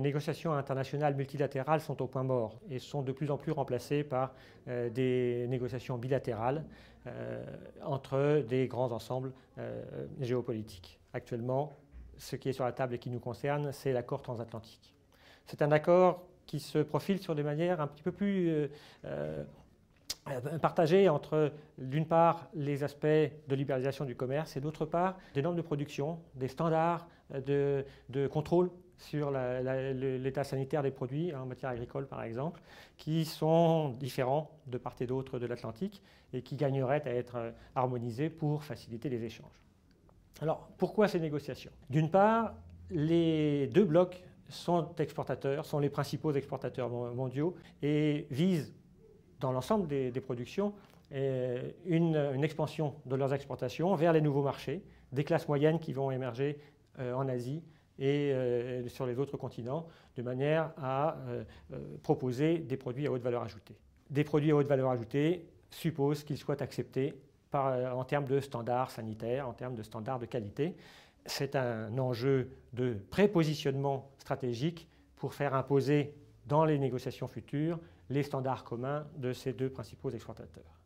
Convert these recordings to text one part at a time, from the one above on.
les négociations internationales multilatérales sont au point mort et sont de plus en plus remplacées par des négociations bilatérales entre des grands ensembles géopolitiques. Actuellement, ce qui est sur la table et qui nous concerne, c'est l'accord transatlantique. C'est un accord qui se profile sur des manières un petit peu plus partagées entre, d'une part, les aspects de libéralisation du commerce et d'autre part, des normes de production, des standards de contrôle sur l'état sanitaire des produits en matière agricole, par exemple, qui sont différents de part et d'autre de l'Atlantique et qui gagneraient à être harmonisés pour faciliter les échanges. Alors, pourquoi ces négociations? D'une part, les deux blocs sont exportateurs, sont les principaux exportateurs mondiaux et visent, dans l'ensemble des productions, une expansion de leurs exportations vers les nouveaux marchés, des classes moyennes qui vont émerger en Asie et sur les autres continents, de manière à proposer des produits à haute valeur ajoutée. Des produits à haute valeur ajoutée supposent qu'ils soient acceptés en termes de standards sanitaires, en termes de standards de qualité. C'est un enjeu de prépositionnement stratégique pour faire imposer dans les négociations futures les standards communs de ces deux principaux exportateurs.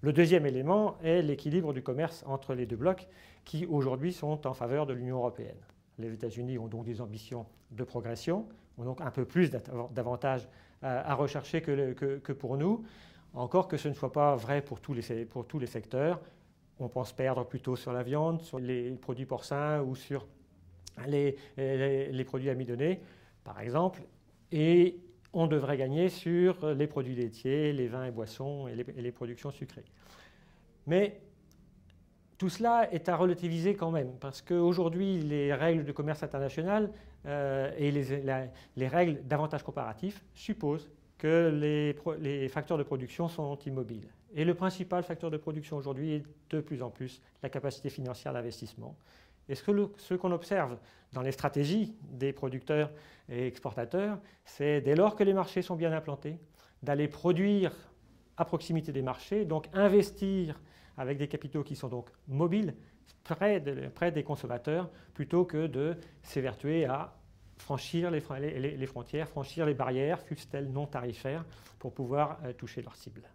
Le deuxième élément est l'équilibre du commerce entre les deux blocs qui aujourd'hui sont en faveur de l'Union européenne. Les États-Unis ont donc des ambitions de progression, ont donc un peu plus d'avantages à rechercher que pour nous, encore que ce ne soit pas vrai pour tous les secteurs. On pense perdre plutôt sur la viande, sur les produits porcins ou sur les produits amidonnés, par exemple, et on devrait gagner sur les produits laitiers, les vins et boissons et les productions sucrées. Mais tout cela est à relativiser quand même, parce qu'aujourd'hui, les règles de commerce international et les règles d'avantage comparatif supposent que les facteurs de production sont immobiles. Et le principal facteur de production aujourd'hui est de plus en plus la capacité financière d'investissement. Et ce qu'on observe dans les stratégies des producteurs et exportateurs, c'est dès lors que les marchés sont bien implantés, d'aller produire à proximité des marchés, donc investir avec des capitaux qui sont donc mobiles, près des consommateurs, plutôt que de s'évertuer à franchir les frontières, franchir les barrières, fussent-elles non tarifaires, pour pouvoir toucher leurs cibles.